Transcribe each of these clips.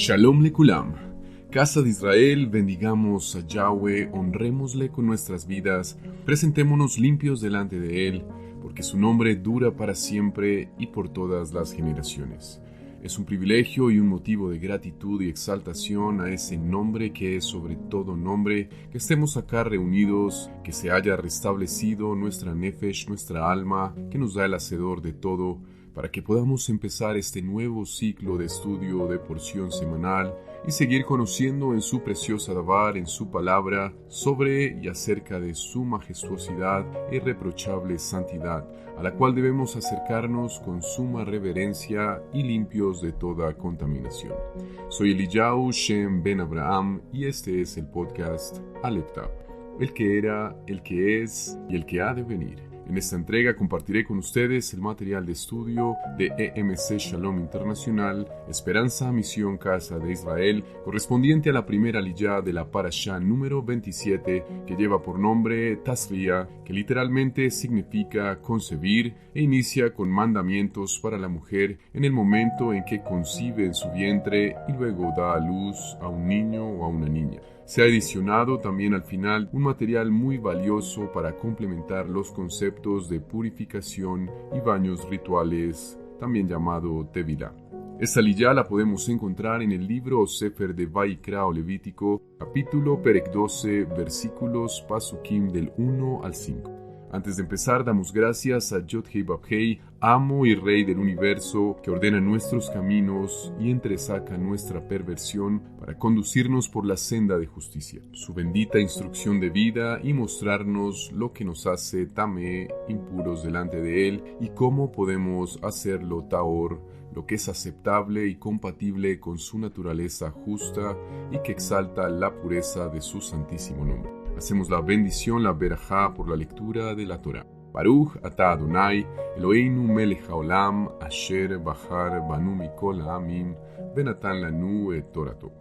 Shalom Lekulam. Casa de Israel, bendigamos a Yahweh, honrémosle con nuestras vidas, presentémonos limpios delante de Él, porque su nombre dura para siempre y por todas las generaciones. Es un privilegio y un motivo de gratitud y exaltación a ese nombre que es sobre todo nombre, que estemos acá reunidos, que se haya restablecido nuestra nefesh, nuestra alma, que nos da el hacedor de todo, para que podamos empezar este nuevo ciclo de estudio de porción semanal y seguir conociendo en su preciosa davar, en su palabra, sobre y acerca de su majestuosidad e irreprochable santidad, a la cual debemos acercarnos con suma reverencia y limpios de toda contaminación. Soy Eliyahu Shem Ben Abraham y este es el podcast Aleph Tav, el que era, el que es y el que ha de venir. En esta entrega compartiré con ustedes el material de estudio de EMC Shalom Internacional, Esperanza, Misión, Casa de Israel, correspondiente a la primera aliyá de la Parashá número 27, que lleva por nombre Tazria, que literalmente significa concebir, e inicia con mandamientos para la mujer en el momento en que concibe en su vientre y luego da a luz a un niño o a una niña. Se ha adicionado también al final un material muy valioso para complementar los conceptos de purificación y baños rituales, también llamado Tevilá. Esta aliyá la podemos encontrar en el libro o Sefer de Vaikra o Levítico, capítulo Perek 12, versículos Pasukim del 1 al 5. Antes de empezar, damos gracias a Yod Hei Vav Hei, amo y rey del universo, que ordena nuestros caminos y entresaca nuestra perversión para conducirnos por la senda de justicia. Su bendita instrucción de vida y mostrarnos lo que nos hace tamé, impuros delante de él, y cómo podemos hacerlo taor, lo que es aceptable y compatible con su naturaleza justa y que exalta la pureza de su santísimo nombre. Hacemos la bendición, la berajá, por la lectura de la Torá. Baruch atah Adonai, Eloheinu melech haolam, asher bachar banu mikol ha'amim, venatan lanu et torato.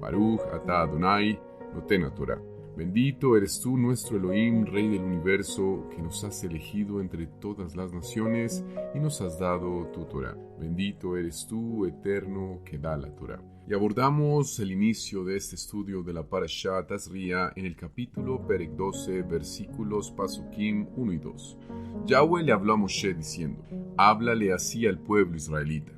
Baruch atah Adonai, noten haTorá. Bendito eres tú, nuestro Elohim, Rey del universo, que nos has elegido entre todas las naciones y nos has dado tu Torá. Bendito eres tú, eterno, que da la Torá. Y abordamos el inicio de este estudio de la Parashá Tazria en el capítulo Perek 12, versículos Pasukim 1 y 2. Yahweh le habló a Moshe diciendo: háblale así al pueblo israelita.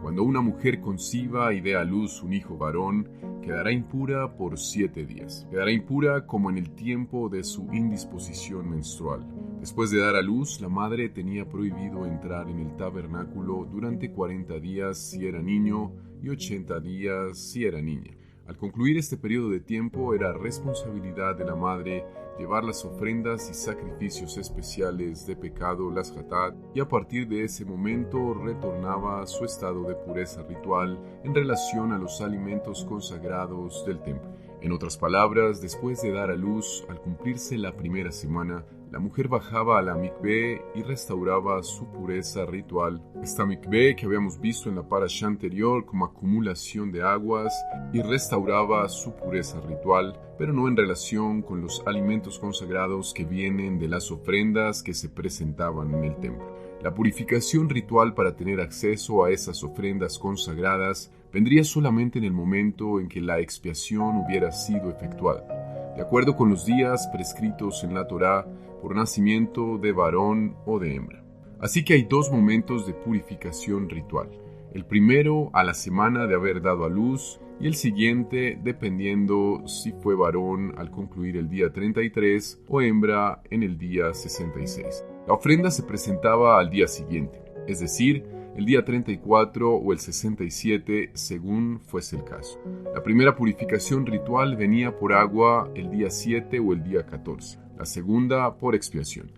Cuando una mujer conciba y dé a luz un hijo varón, quedará impura por 7 días. Quedará impura como en el tiempo de su indisposición menstrual. Después de dar a luz, la madre tenía prohibido entrar en el tabernáculo durante 40 días si era niño y 80 días si era niña. Al concluir este periodo de tiempo, era responsabilidad de la madre llevar las ofrendas y sacrificios especiales de pecado, las hatat, y a partir de ese momento retornaba a su estado de pureza ritual en relación a los alimentos consagrados del templo. En otras palabras, después de dar a luz, al cumplirse la primera semana, la mujer bajaba a la mikvé y restauraba su pureza ritual. Esta mikvé que habíamos visto en la parashá anterior como acumulación de aguas, y restauraba su pureza ritual, pero no en relación con los alimentos consagrados que vienen de las ofrendas que se presentaban en el templo. La purificación ritual para tener acceso a esas ofrendas consagradas vendría solamente en el momento en que la expiación hubiera sido efectuada, de acuerdo con los días prescritos en la Torá por nacimiento de varón o de hembra. Así que hay 2 momentos de purificación ritual. El primero a la semana de haber dado a luz y el siguiente dependiendo si fue varón al concluir el día 33 o hembra en el día 66. La ofrenda se presentaba al día siguiente, es decir, el día 34 o el 67 según fuese el caso. La primera purificación ritual venía por agua el día 7 o el día 14, la segunda por expiación.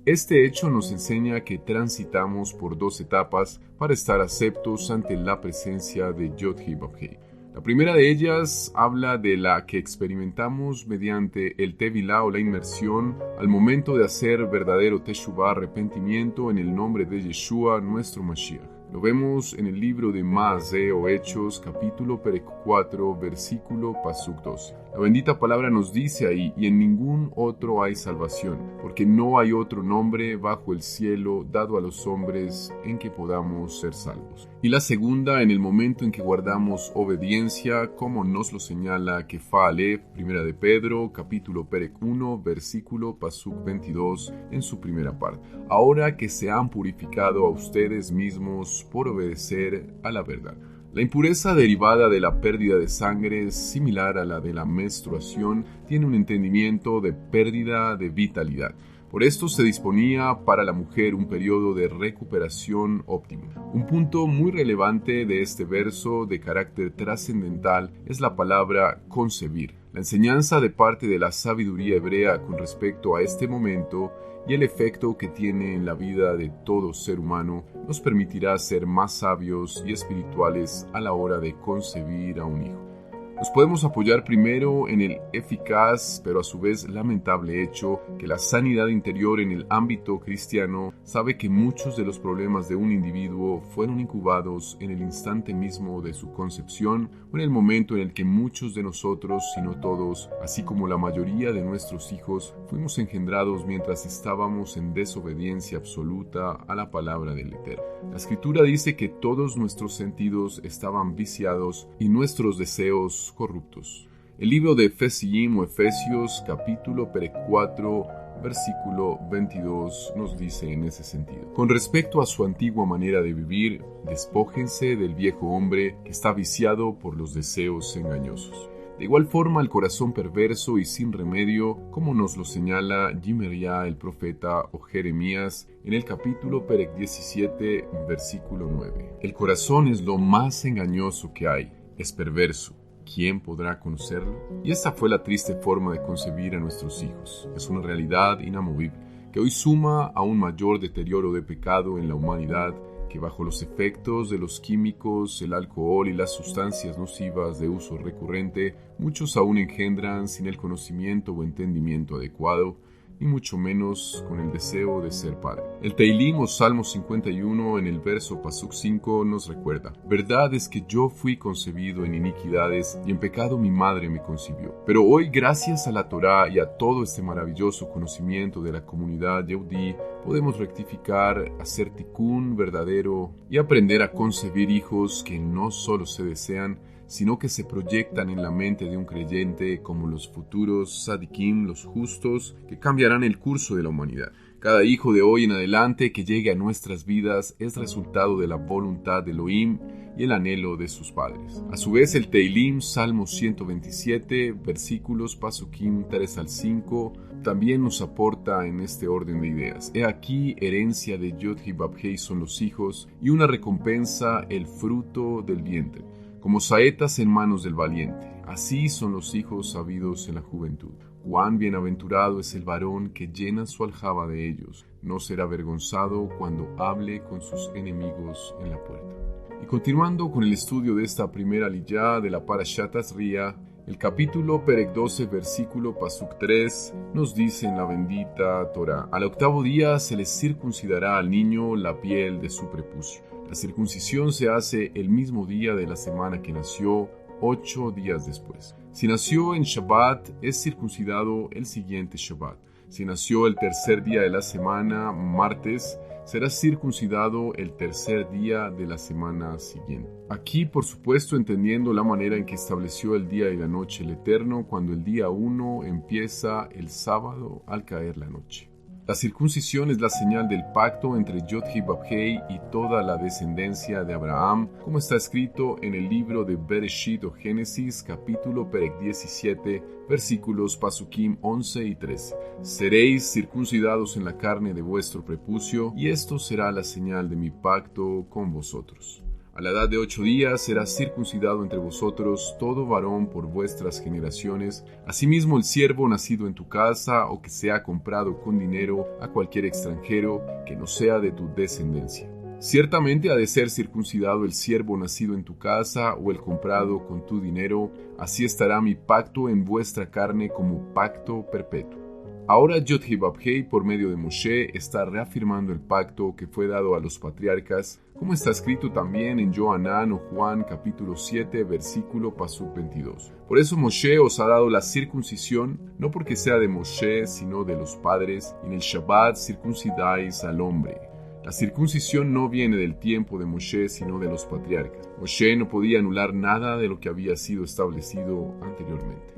Este hecho nos enseña que transitamos por 2 etapas para estar aceptos ante la presencia de Yod Hei Vav Hei. La primera de ellas habla de la que experimentamos mediante el Tevilá o la inmersión al momento de hacer verdadero Teshuvá, arrepentimiento en el nombre de Yeshua, nuestro Mashiach. Lo vemos en el libro de Maaseh o Hechos, capítulo 4, versículo pasuk 12. La bendita palabra nos dice ahí, y en ningún otro hay salvación, porque no hay otro nombre bajo el cielo dado a los hombres en que podamos ser salvos. Y la segunda, en el momento en que guardamos obediencia, como nos lo señala Kefa Aleph, primera de Pedro, capítulo 1, versículo pasuk 22, en su primera parte. Ahora que se han purificado a ustedes mismos por obedecer a la verdad. La impureza derivada de la pérdida de sangre, similar a la de la menstruación, tiene un entendimiento de pérdida de vitalidad. Por esto se disponía para la mujer un periodo de recuperación óptimo. Un punto muy relevante de este verso de carácter trascendental es la palabra concebir. La enseñanza de parte de la sabiduría hebrea con respecto a este momento y el efecto que tiene en la vida de todo ser humano nos permitirá ser más sabios y espirituales a la hora de concebir a un hijo. Nos podemos apoyar primero en el eficaz, pero a su vez lamentable hecho que la sanidad interior en el ámbito cristiano sabe que muchos de los problemas de un individuo fueron incubados en el instante mismo de su concepción o en el momento en el que muchos de nosotros, si no todos, así como la mayoría de nuestros hijos, fuimos engendrados mientras estábamos en desobediencia absoluta a la palabra del Eterno. La Escritura dice que todos nuestros sentidos estaban viciados y nuestros deseos corruptos. El libro de Efesios capítulo 4 versículo 22 nos dice en ese sentido: con respecto a su antigua manera de vivir, despójense del viejo hombre que está viciado por los deseos engañosos. De igual forma, el corazón perverso y sin remedio, como nos lo señala Yimería el profeta o Jeremías en el capítulo 17, versículo 9. El corazón es lo más engañoso que hay, es perverso. ¿Quién podrá conocerlo? Y esta fue la triste forma de concebir a nuestros hijos. Es una realidad inamovible, que hoy suma a un mayor deterioro de pecado en la humanidad, que bajo los efectos de los químicos, el alcohol y las sustancias nocivas de uso recurrente, muchos aún engendran sin el conocimiento o entendimiento adecuado, y mucho menos con el deseo de ser padre. El Teilim o Salmo 51 en el verso pasuk 5 nos recuerda: verdad es que yo fui concebido en iniquidades y en pecado mi madre me concibió. Pero hoy, gracias a la Torá y a todo este maravilloso conocimiento de la comunidad Yehudí, podemos rectificar, hacer tikkun verdadero y aprender a concebir hijos que no solo se desean, sino que se proyectan en la mente de un creyente como los futuros tzadikim, los justos, que cambiarán el curso de la humanidad. Cada hijo de hoy en adelante que llegue a nuestras vidas es resultado de la voluntad de Elohim y el anhelo de sus padres. A su vez, el Teilim, Salmo 127, versículos pasukim 3 al 5, también nos aporta en este orden de ideas. He aquí, herencia de Yod y Bab-Hei son los hijos, y una recompensa el fruto del vientre. Como saetas en manos del valiente, así son los hijos sabidos en la juventud. Cuán bienaventurado es el varón que llena su aljaba de ellos, no será avergonzado cuando hable con sus enemigos en la puerta. Y continuando con el estudio de esta primera aliyá de la Parashat Tazria, el capítulo Perek 12, versículo pasuk 3, nos dice en la bendita Torá: al octavo día se le circuncidará al niño la piel de su prepucio. La circuncisión se hace el mismo día de la semana que nació, 8 días después. Si nació en Shabbat, es circuncidado el siguiente Shabbat. Si nació el tercer día de la semana, martes, será circuncidado el tercer día de la semana siguiente. Aquí, por supuesto, entendiendo la manera en que estableció el día y la noche el Eterno, cuando el día 1 empieza el sábado al caer la noche. La circuncisión es la señal del pacto entre Yod y Bab-Hei y toda la descendencia de Abraham, como está escrito en el libro de Bereshit o Génesis, capítulo 17, versículos pasukim 11 y 13. Seréis circuncidados en la carne de vuestro prepucio, y esto será la señal de mi pacto con vosotros. A la edad de 8 días será circuncidado entre vosotros todo varón por vuestras generaciones, asimismo el siervo nacido en tu casa o que sea comprado con dinero a cualquier extranjero que no sea de tu descendencia. Ciertamente ha de ser circuncidado el siervo nacido en tu casa o el comprado con tu dinero, así estará mi pacto en vuestra carne como pacto perpetuo. Ahora Yod-Heh-Vav-Heh, por medio de Moshe, está reafirmando el pacto que fue dado a los patriarcas, como está escrito también en Johanán o Juan capítulo 7, versículo pasuk 22. Por eso Moshe os ha dado la circuncisión, no porque sea de Moshe, sino de los padres, y en el Shabbat circuncidáis al hombre. La circuncisión no viene del tiempo de Moshe, sino de los patriarcas. Moshe no podía anular nada de lo que había sido establecido anteriormente.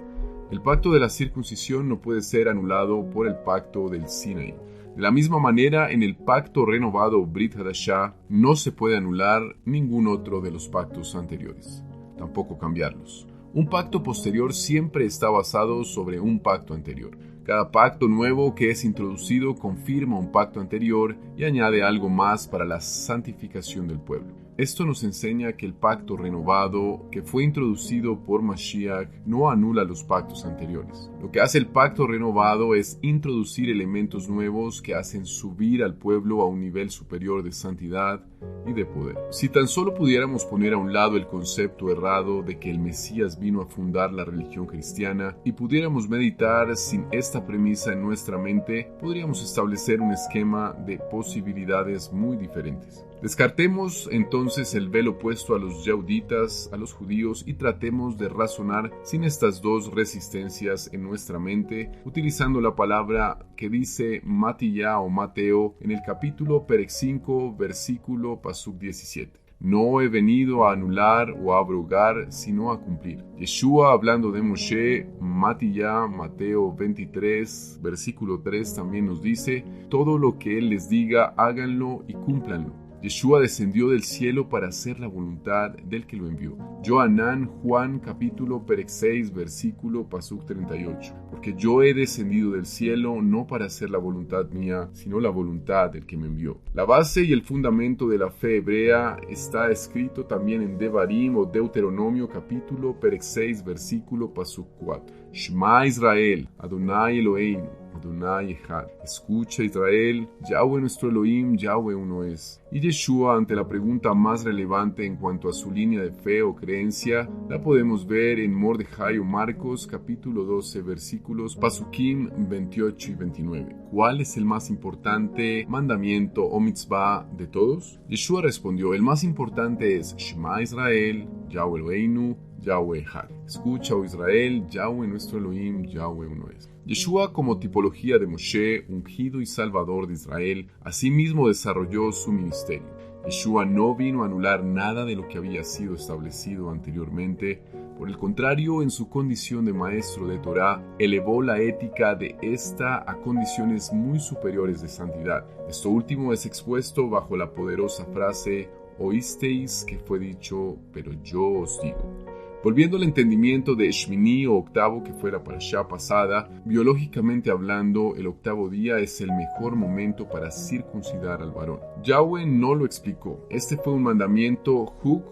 El pacto de la circuncisión no puede ser anulado por el pacto del Sinaí. De la misma manera, en el pacto renovado Brit Hadashah no se puede anular ningún otro de los pactos anteriores, tampoco cambiarlos. Un pacto posterior siempre está basado sobre un pacto anterior. Cada pacto nuevo que es introducido confirma un pacto anterior y añade algo más para la santificación del pueblo. Esto nos enseña que el pacto renovado que fue introducido por Mashiach no anula los pactos anteriores. Lo que hace el pacto renovado es introducir elementos nuevos que hacen subir al pueblo a un nivel superior de santidad y de poder. Si tan solo pudiéramos poner a un lado el concepto errado de que el Mesías vino a fundar la religión cristiana y pudiéramos meditar sin esta premisa en nuestra mente, podríamos establecer un esquema de posibilidades muy diferentes. Descartemos entonces el velo puesto a los yauditas, a los judíos, y tratemos de razonar sin estas dos resistencias en nuestra mente, utilizando la palabra que dice Matiyá o Mateo en el capítulo Perek 5, versículo pasuk 17. No he venido a anular o a abrogar, sino a cumplir. Yeshua, hablando de Moshe, Matiyá, Mateo 23, versículo 3, también nos dice, todo lo que él les diga, háganlo y cúmplanlo. Yeshua descendió del cielo para hacer la voluntad del que lo envió. Johanán, Juan, capítulo Perek 6, versículo pasuk 38. Porque yo he descendido del cielo no para hacer la voluntad mía, sino la voluntad del que me envió. La base y el fundamento de la fe hebrea está escrito también en Devarim o Deuteronomio, capítulo Perek 6, versículo pasuk 4. Shema Israel, Adonai Eloheinu, Adonai Echad. Escucha Israel, Yahweh nuestro Elohim, Yahweh uno es. Y Yeshua, ante la pregunta más relevante en cuanto a su línea de fe o creencia, la podemos ver en Mordejai o Marcos, capítulo 12, versículos pasukim 28 y 29. ¿Cuál es el más importante mandamiento o mitzvah de todos? Yeshua respondió, el más importante es Shema Israel, Yahweh Eloheinu, Yahweh Echad. Escucha, oh Israel, Yahweh nuestro Elohim, Yahweh uno es. Yeshua, como tipología de Moshe, ungido y salvador de Israel, asimismo desarrolló su ministerio. Yeshua no vino a anular nada de lo que había sido establecido anteriormente. Por el contrario, en su condición de maestro de Torá, elevó la ética de esta a condiciones muy superiores de santidad. Esto último es expuesto bajo la poderosa frase, oísteis que fue dicho, pero yo os digo. Volviendo al entendimiento de Shmini o octavo, que fue la parashá pasada, biológicamente hablando, el octavo día es el mejor momento para circuncidar al varón. Yahweh no lo explicó. Este fue un mandamiento huk,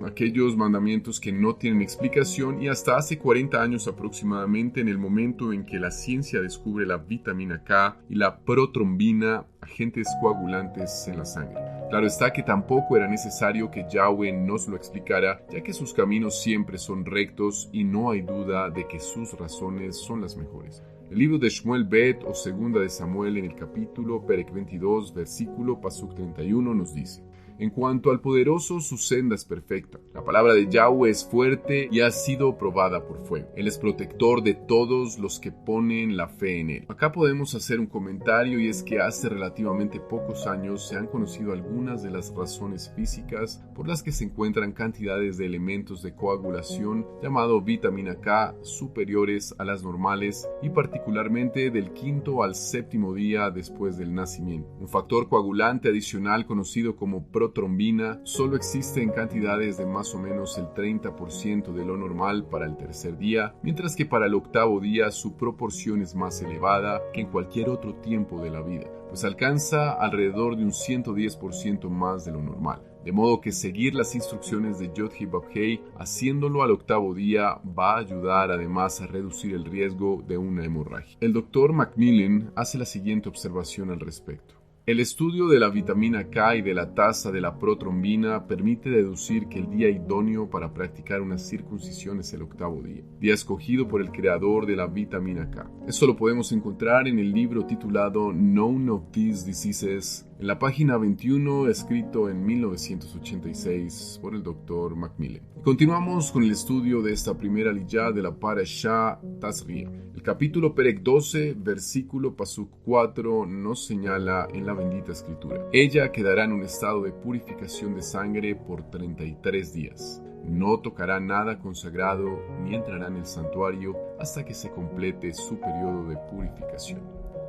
aquellos mandamientos que no tienen explicación, y hasta hace 40 años aproximadamente, en el momento en que la ciencia descubre la vitamina K y la protrombina, agentes coagulantes en la sangre. Claro está que tampoco era necesario que Yahweh nos lo explicara, ya que sus caminos siempre son rectos y no hay duda de que sus razones son las mejores. El libro de Shmuel Bet o segunda de Samuel en el capítulo Perek 22, versículo pasuk 31 nos dice: en cuanto al poderoso, su senda es perfecta. La palabra de Yahweh es fuerte y ha sido probada por fuego. Él es protector de todos los que ponen la fe en él. Acá podemos hacer un comentario, y es que hace relativamente pocos años se han conocido algunas de las razones físicas por las que se encuentran cantidades de elementos de coagulación llamado vitamina K superiores a las normales, y particularmente del quinto al séptimo día después del nacimiento. Un factor coagulante adicional conocido como protrombina solo existe en cantidades de más o menos el 30% de lo normal para el tercer día, mientras que para el octavo día su proporción es más elevada que en cualquier otro tiempo de la vida, pues alcanza alrededor de un 110% más de lo normal. De modo que seguir las instrucciones de Yod-Heh-Vav-Heh haciéndolo al octavo día va a ayudar además a reducir el riesgo de una hemorragia. El Dr. Macmillan hace la siguiente observación al respecto. El estudio de la vitamina K y de la tasa de la protrombina permite deducir que el día idóneo para practicar una circuncisión es el 8º día escogido por el creador de la vitamina K. Esto lo podemos encontrar en el libro titulado None of These Diseases, en la página 21, escrito en 1986 por el Dr. Macmillan. Continuamos con el estudio de esta primera aliyá de la Parashá Tazria. El capítulo Perek 12, versículo Pasuk 4, nos señala en la bendita escritura: ella quedará en un estado de purificación de sangre por 33 días. No tocará nada consagrado ni entrará en el santuario hasta que se complete su periodo de purificación.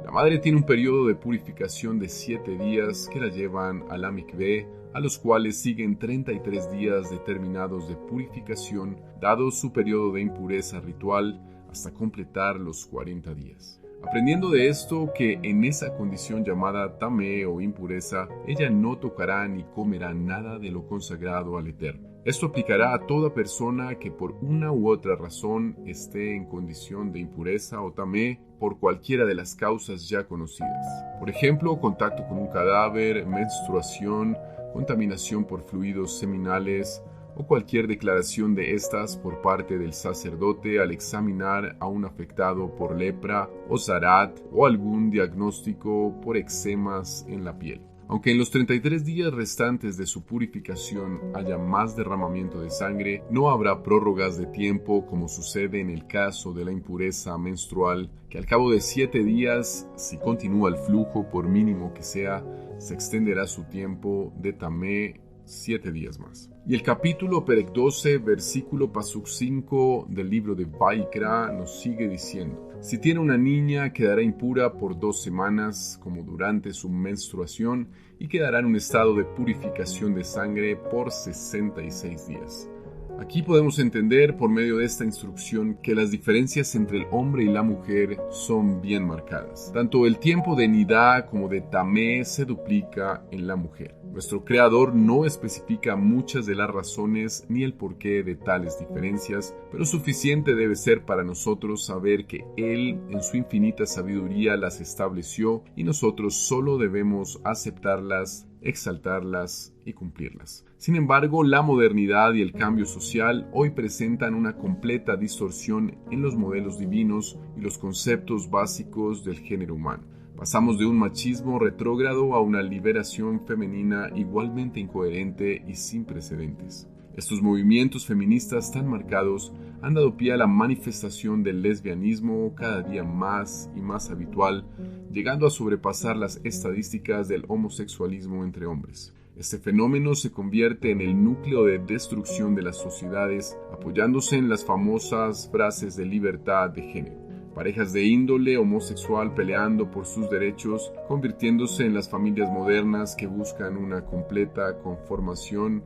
La madre tiene un periodo de purificación de 7 días que la llevan a la mikvé, a los cuales siguen 33 días determinados de purificación, dado su periodo de impureza ritual, hasta completar los 40 días. Aprendiendo de esto que en esa condición llamada tamé o impureza, ella no tocará ni comerá nada de lo consagrado al Eterno. Esto aplicará a toda persona que por una u otra razón esté en condición de impureza o tamé por cualquiera de las causas ya conocidas. Por ejemplo, contacto con un cadáver, menstruación, contaminación por fluidos seminales, o cualquier declaración de estas por parte del sacerdote al examinar a un afectado por lepra o zarat o algún diagnóstico por eczemas en la piel. Aunque en los 33 días restantes de su purificación haya más derramamiento de sangre, no habrá prórrogas de tiempo como sucede en el caso de la impureza menstrual, que al cabo de 7 días, si continúa el flujo por mínimo que sea, se extenderá su tiempo de tamé 7 días más. Y el capítulo Perek 12, versículo Pasuk 5 del libro de Vaikra nos sigue diciendo: si tiene una niña, quedará impura por 2 semanas, como durante su menstruación, y quedará en un estado de purificación de sangre por 66 días. Aquí podemos entender por medio de esta instrucción que las diferencias entre el hombre y la mujer son bien marcadas. Tanto el tiempo de nidá como de tamé se duplica en la mujer. Nuestro Creador no especifica muchas de las razones ni el porqué de tales diferencias, pero suficiente debe ser para nosotros saber que Él, en su infinita sabiduría, las estableció y nosotros solo debemos aceptarlas, exaltarlas y cumplirlas. Sin embargo, la modernidad y el cambio social hoy presentan una completa distorsión en los modelos divinos y los conceptos básicos del género humano. Pasamos de un machismo retrógrado a una liberación femenina igualmente incoherente y sin precedentes. Estos movimientos feministas tan marcados han dado pie a la manifestación del lesbianismo cada día más y más habitual, llegando a sobrepasar las estadísticas del homosexualismo entre hombres. Este fenómeno se convierte en el núcleo de destrucción de las sociedades, apoyándose en las famosas frases de libertad de género. Parejas de índole homosexual peleando por sus derechos, convirtiéndose en las familias modernas que buscan una completa conformación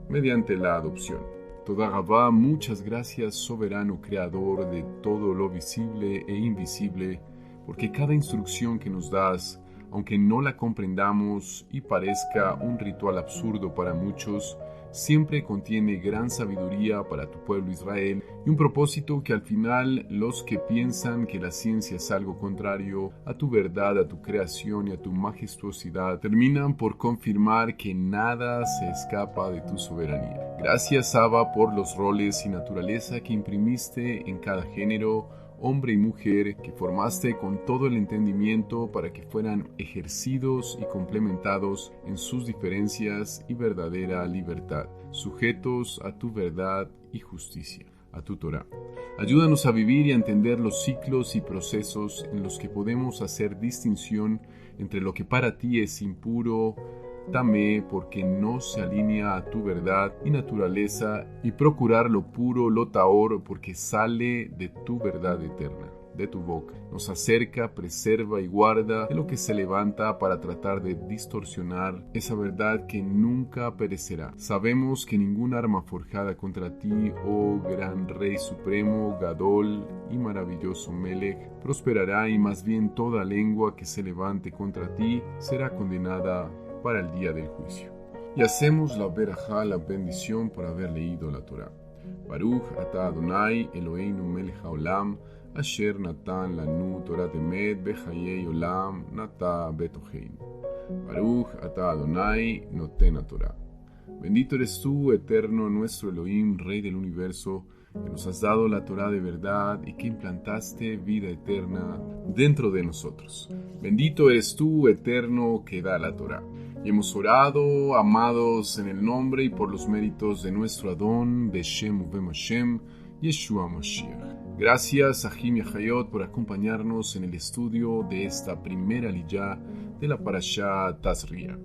mediante la adopción. Toda Gabá, muchas gracias, soberano creador de todo lo visible e invisible, porque cada instrucción que nos das, aunque no la comprendamos y parezca un ritual absurdo para muchos, siempre contiene gran sabiduría para tu pueblo Israel y un propósito que al final los que piensan que la ciencia es algo contrario a tu verdad, a tu creación y a tu majestuosidad, terminan por confirmar que nada se escapa de tu soberanía. Gracias, Abba, por los roles y naturaleza que imprimiste en cada género, hombre y mujer, que formaste con todo el entendimiento para que fueran ejercidos y complementados en sus diferencias y verdadera libertad, sujetos a tu verdad y justicia, a tu Torah. Ayúdanos a vivir y a entender los ciclos y procesos en los que podemos hacer distinción entre lo que para ti es impuro, tamé, porque no se alinea a tu verdad y naturaleza, y procurar lo puro, lo taor, porque sale de tu verdad eterna, de tu boca. Nos acerca, preserva y guarda de lo que se levanta para tratar de distorsionar esa verdad que nunca perecerá. Sabemos que ningún arma forjada contra ti, oh gran Rey Supremo, Gadol y maravilloso Melech, prosperará, y más bien toda lengua que se levante contra ti será condenada para el día del juicio. Y hacemos la verajá, la bendición, por haber leído la Torah. Baruch atah Adonai Eloheinu melech haolam, asher natan lanu Torah emet bechayei olam nata betoheinu. Baruch atah Adonai noten Torah. Bendito eres tú, eterno nuestro Elohim, Rey del universo, que nos has dado la Torah de verdad y que implantaste vida eterna dentro de nosotros. Bendito eres tú, eterno, que da la Torah. Y hemos orado, amados, en el nombre y por los méritos de nuestro Adón, Beshem Uvem Hashem, Yeshua Mashiach. Gracias a Jim y a Hayot por acompañarnos en el estudio de esta primera aliyá de la Parashá Tazria.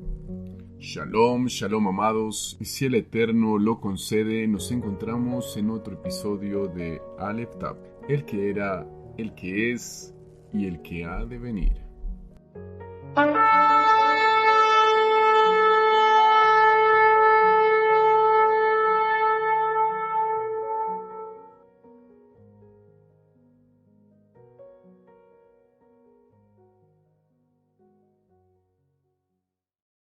Shalom, shalom amados, y si el Eterno lo concede, nos encontramos en otro episodio de Aleph Tav, el que era, el que es y el que ha de venir.